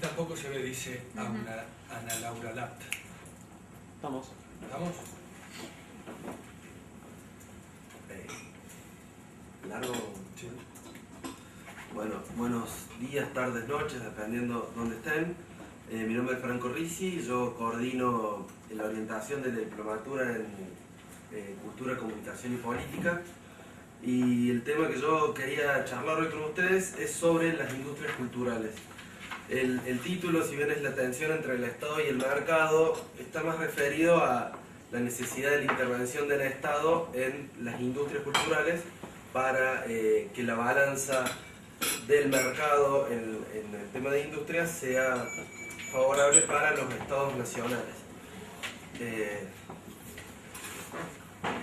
Tampoco se me dice Ana Laura Lat. ¿Estamos? ¿Estamos? Largo. Sí. Bueno, buenos días, tardes, noches, dependiendo dónde estén. Mi nombre es Franco Ricci, yo coordino la orientación de la diplomatura en Cultura, Comunicación y Política. Y el tema que yo quería charlar hoy con ustedes es sobre las industrias culturales. El título, si bien es la tensión entre el Estado y el mercado, está más referido a la necesidad de la intervención del Estado en las industrias culturales para que la balanza del mercado en el tema de industrias sea favorable para los estados nacionales.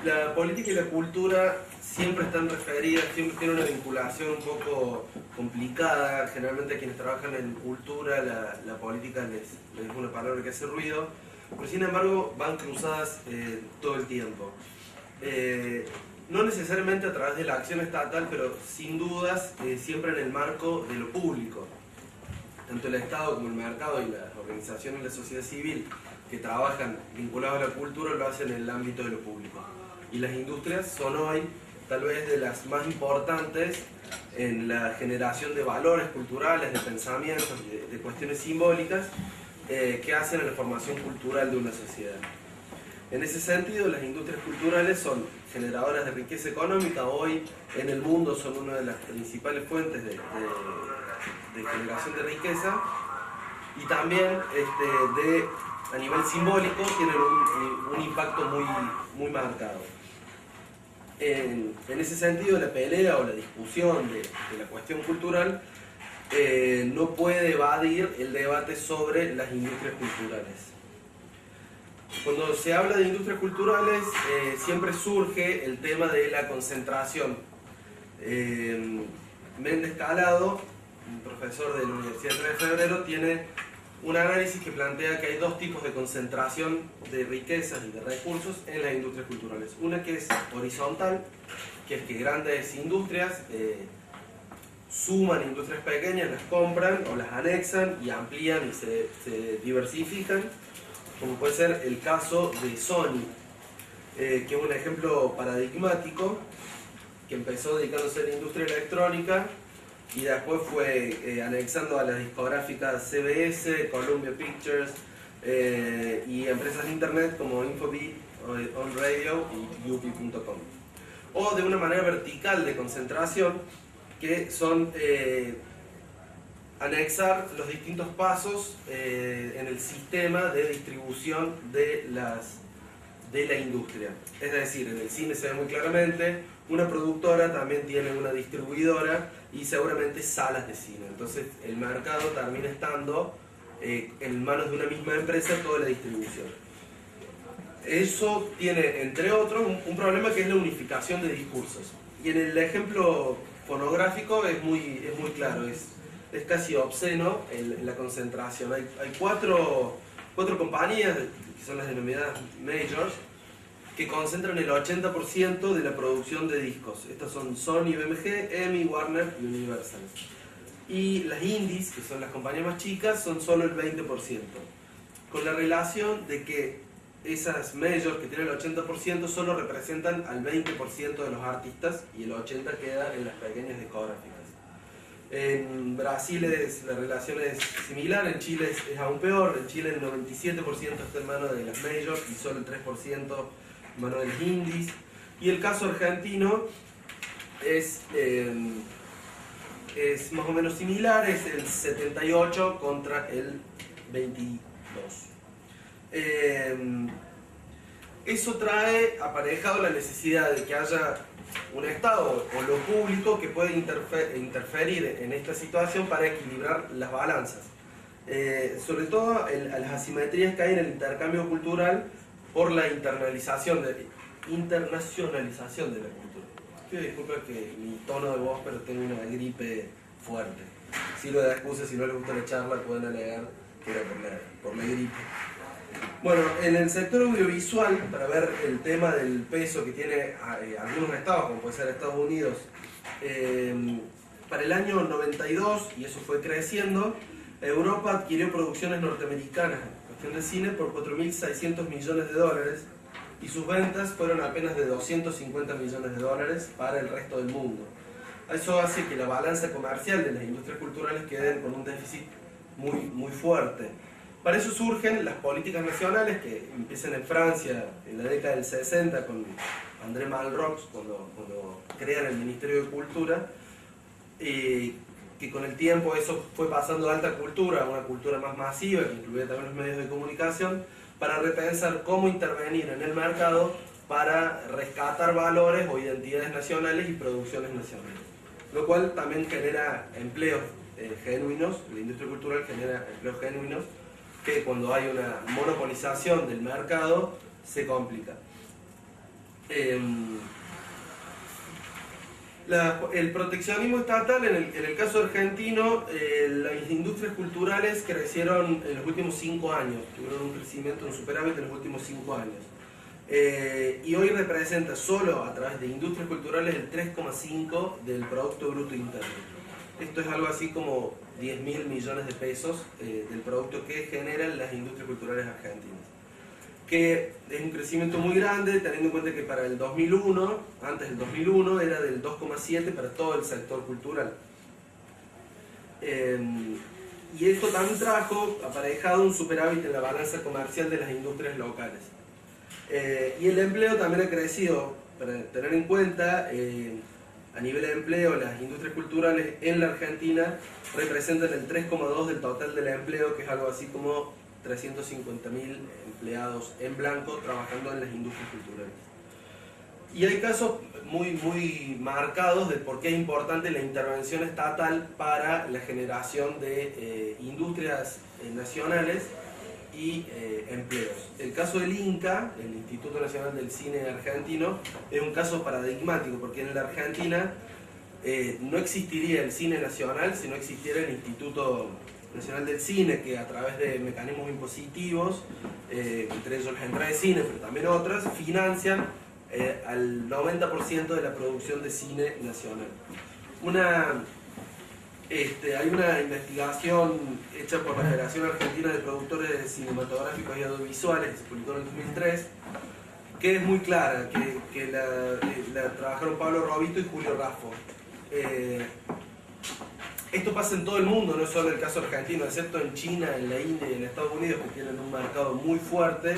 La política y la cultura siempre están referidas, siempre tienen una vinculación un poco complicada. Generalmente a quienes trabajan en cultura la política les es una palabra que hace ruido, pero sin embargo van cruzadas todo el tiempo. No necesariamente a través de la acción estatal, pero sin dudas siempre en el marco de lo público. Tanto el Estado como el mercado y las organizaciones de la sociedad civil que trabajan vinculados a la cultura lo hacen en el ámbito de lo público. Y las industrias son hoy tal vez de las más importantes en la generación de valores culturales, de pensamientos, de cuestiones simbólicas que hacen a la formación cultural de una sociedad. En ese sentido, las industrias culturales son generadoras de riqueza económica. Hoy en el mundo son una de las principales fuentes de generación de riqueza, y también a nivel simbólico tienen un impacto muy marcado. En ese sentido, la pelea o la discusión de la cuestión cultural no puede evadir el debate sobre las industrias culturales. Cuando se habla de industrias culturales, siempre surge el tema de la concentración. Méndez Calado, un profesor de la Universidad 3 de Febrero, tiene un análisis que plantea que hay dos tipos de concentración de riquezas y de recursos en las industrias culturales. Una que es horizontal, que es que grandes industrias suman industrias pequeñas, las compran o las anexan y amplían y se diversifican, como puede ser el caso de Sony, que es un ejemplo paradigmático, que empezó dedicándose a la industria electrónica y después fue anexando a las discográficas CBS, Columbia Pictures y empresas de internet como Infobit, On Radio y Yupi.com. O de una manera vertical de concentración, que son anexar los distintos pasos en el sistema de distribución de la industria. Es decir, en el cine se ve muy claramente, una productora también tiene una distribuidora y seguramente salas de cine. Entonces el mercado termina estando en manos de una misma empresa toda la distribución. Eso tiene, entre otros, un problema que es la unificación de discursos. Y en el ejemplo fonográfico es muy claro, es casi obsceno la concentración. Hay cuatro compañías, que son las denominadas majors, que concentran el 80% de la producción de discos. Estas son Sony, BMG, EMI, Warner y Universal. Y las indies, que son las compañías más chicas, son solo el 20%. Con la relación de que esas majors que tienen el 80% solo representan al 20% de los artistas y el 80% queda en las pequeñas discográficas. En Brasil la relación es similar, en Chile es aún peor. En Chile el 97% está en manos de las majors y solo el 3% en manos de las indies. Y el caso argentino es más o menos similar, es el 78 contra el 22. Eso trae aparejado la necesidad de que haya un Estado o lo público que puede interferir en esta situación para equilibrar las balanzas. Sobre todo a las asimetrías que hay en el intercambio cultural por la internacionalización de la cultura. Pido disculpas que mi tono de voz, pero tengo una gripe fuerte. Si lo da excusa, si no les gusta la charla, pueden alegar que era por la gripe. Bueno, en el sector audiovisual, para ver el tema del peso que tiene algunos estados, como puede ser Estados Unidos, para el año 92, y eso fue creciendo, Europa adquirió producciones norteamericanas en cuestión de cine por 4.600 millones de dólares y sus ventas fueron apenas de 250 millones de dólares para el resto del mundo. Eso hace que la balanza comercial de las industrias culturales quede con un déficit muy fuerte. Para eso surgen las políticas nacionales que empiezan en Francia en la década del 60 con André Malraux cuando crean el Ministerio de Cultura, que con el tiempo eso fue pasando de alta cultura a una cultura más masiva, que incluía también los medios de comunicación, para repensar cómo intervenir en el mercado para rescatar valores o identidades nacionales y producciones nacionales. Lo cual también genera empleos genuinos, la industria cultural genera empleos genuinos, que cuando hay una monopolización del mercado se complica. El proteccionismo estatal, en el caso argentino, las industrias culturales crecieron en los últimos 5 años, tuvieron un crecimiento, un superávit en los últimos 5 años. Y hoy representa solo a través de industrias culturales el 3,5% del Producto Bruto Interno. Esto es algo así como 10.000 millones de pesos del producto que generan las industrias culturales argentinas. Que es un crecimiento muy grande, teniendo en cuenta que para el 2001, antes del 2001, era del 2,7% para todo el sector cultural. Y esto también trajo aparejado un superávit en la balanza comercial de las industrias locales. Y el empleo también ha crecido, para tener en cuenta, a nivel de empleo, las industrias culturales en la Argentina representan el 3,2% del total del empleo, que es algo así como 350.000 empleados en blanco trabajando en las industrias culturales. Y hay casos muy marcados de por qué es importante la intervención estatal para la generación de industrias nacionales y empleos. El caso del INCA, el Instituto Nacional del Cine Argentino, es un caso paradigmático porque en la Argentina no existiría el cine nacional si no existiera el Instituto Nacional del Cine, que a través de mecanismos impositivos, entre ellos las entradas de cine, pero también otras, financian al 90% de la producción de cine nacional. Hay una investigación hecha por la Federación Argentina de Productores Cinematográficos y Audiovisuales, que se publicó en el 2003, que es muy clara, que la trabajaron Pablo Robito y Julio Raffo. Esto pasa en todo el mundo, no es solo el caso argentino, excepto en China, en la India y en Estados Unidos, que tienen un mercado muy fuerte.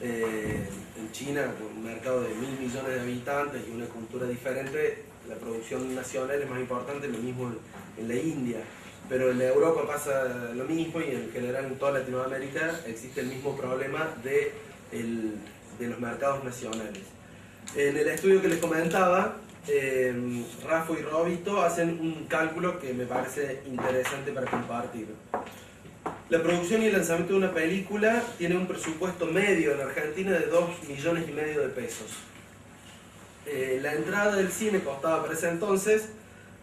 En China, con un mercado de 1.000 millones de habitantes y una cultura diferente, la producción nacional es más importante, lo mismo en la India. Pero en Europa pasa lo mismo y en general en toda Latinoamérica existe el mismo problema de los mercados nacionales. En el estudio que les comentaba, Raffo y Robito hacen un cálculo que me parece interesante para compartir. La producción y el lanzamiento de una película tiene un presupuesto medio en Argentina de 2,5 millones de pesos. La entrada del cine costaba para ese entonces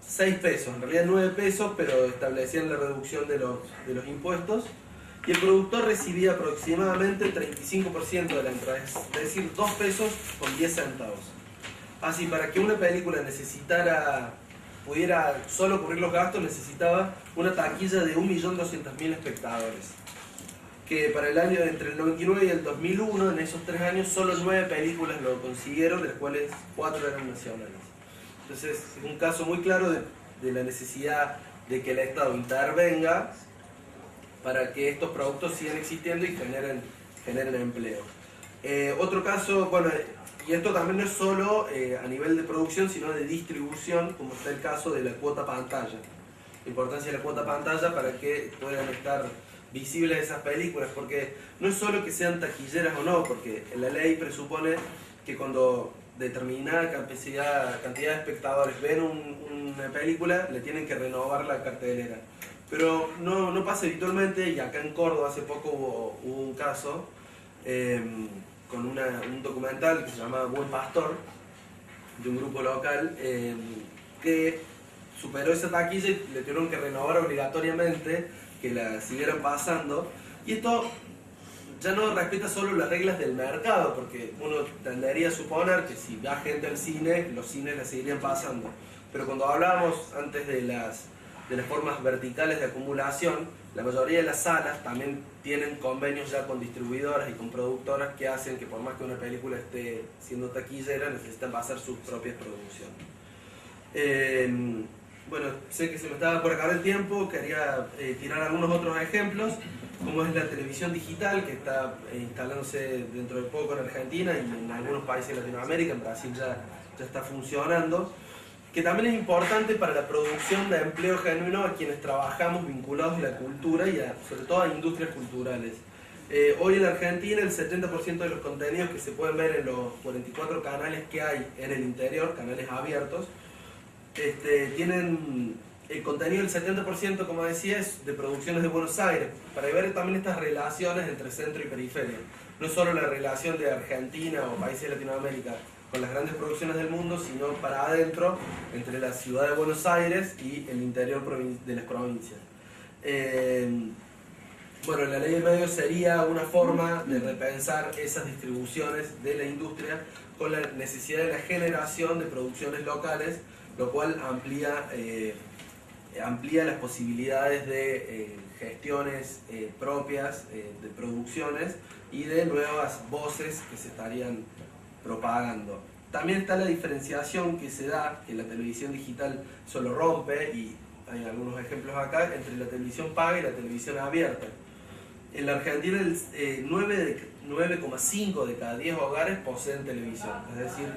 6 pesos, en realidad 9 pesos, pero establecían la reducción de los impuestos. Y el productor recibía aproximadamente 35% de la entrada, es decir, 2 pesos con 10 centavos. Así, para que una película pudiera solo cubrir los gastos, necesitaba una taquilla de 1.200.000 espectadores. Que para el año entre el 99 y el 2001, en esos 3 años, solo 9 películas lo consiguieron, de las cuales 4 eran nacionales. Entonces, es un caso muy claro de la necesidad de que el Estado intervenga para que estos productos sigan existiendo y generen empleo. Otro caso, bueno, y esto también no es solo a nivel de producción, sino de distribución, como está el caso de la cuota pantalla. La importancia de la cuota pantalla para que puedan estar visibles esas películas, porque no es solo que sean taquilleras o no, porque la ley presupone que cuando determinada cantidad de espectadores ven una película, le tienen que renovar la cartelera. Pero no pasa habitualmente, y acá en Córdoba hace poco hubo un caso con un documental que se llama Buen Pastor, de un grupo local, que superó esa taquilla y le tuvieron que renovar obligatoriamente, que la siguieran pasando. Y esto ya no respeta solo las reglas del mercado, porque uno tendería a suponer que si va gente al cine, los cines la seguirían pasando. Pero cuando hablábamos antes de las formas verticales de acumulación, La mayoría de las salas también tienen convenios ya con distribuidoras y con productoras que hacen que por más que una película esté siendo taquillera, necesitan pasar sus propias producciones. Bueno, sé que se me estaba por acabar el tiempo, quería tirar algunos otros ejemplos, como es la televisión digital, que está instalándose dentro de poco en Argentina y en algunos países de Latinoamérica. En Brasil ya está funcionando, que también es importante para la producción de empleo genuino a quienes trabajamos vinculados a la cultura y sobre todo a industrias culturales. Hoy en Argentina el 70% de los contenidos que se pueden ver en los 44 canales que hay en el interior, canales abiertos, tienen el contenido del 70%, como decía, es de producciones de Buenos Aires, para ver también estas relaciones entre centro y periferia. No solo la relación de Argentina o países de Latinoamérica con las grandes producciones del mundo, sino para adentro, entre la ciudad de Buenos Aires y el interior de las provincias. Bueno, la ley de medios sería una forma de repensar esas distribuciones de la industria con la necesidad de la generación de producciones locales, lo cual amplía las posibilidades de gestiones propias de producciones y de nuevas voces que se estarían propagando. También está la diferenciación que se da, que la televisión digital solo rompe, y hay algunos ejemplos acá, entre la televisión paga y la televisión abierta. En la Argentina el 9,5 de cada 10 hogares poseen televisión, es decir,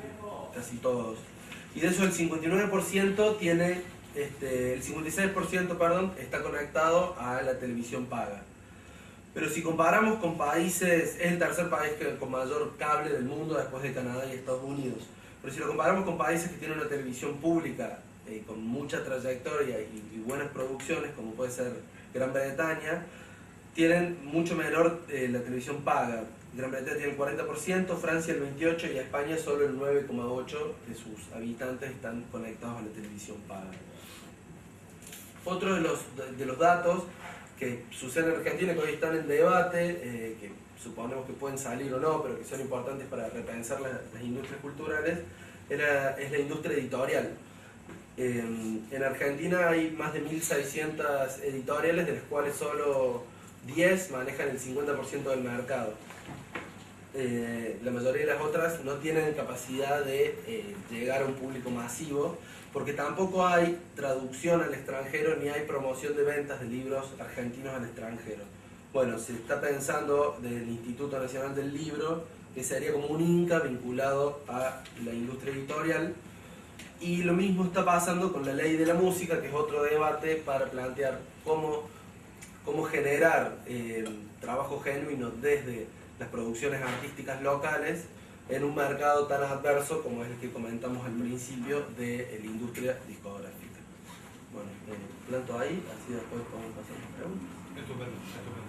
casi todos. Y de eso el 59% tiene, el 56%, perdón, está conectado a la televisión paga. Pero si comparamos con países, es el tercer país con mayor cable del mundo después de Canadá y Estados Unidos. Pero si lo comparamos con países que tienen una televisión pública con mucha trayectoria y buenas producciones, como puede ser Gran Bretaña, tienen mucho menor la televisión paga. Gran Bretaña tiene el 40%, Francia el 28% y España solo el 9,8% de sus habitantes están conectados a la televisión paga. Otro de los datos que suceden en Argentina, que hoy están en debate, que suponemos que pueden salir o no, pero que son importantes para repensar las industrias culturales, es la industria editorial. En Argentina hay más de 1.600 editoriales, de las cuales solo 10 manejan el 50% del mercado. La mayoría de las otras no tienen capacidad de llegar a un público masivo, porque tampoco hay traducción al extranjero ni hay promoción de ventas de libros argentinos al extranjero. Bueno, se está pensando del Instituto Nacional del Libro, que sería como un INCA vinculado a la industria editorial, y lo mismo está pasando con la ley de la música, que es otro debate para plantear cómo generar trabajo genuino desde las producciones artísticas locales en un mercado tan adverso como es el que comentamos al principio de la industria discográfica. Bueno, planto ahí, así después podemos pasar a las preguntas. Estupendo, estupendo.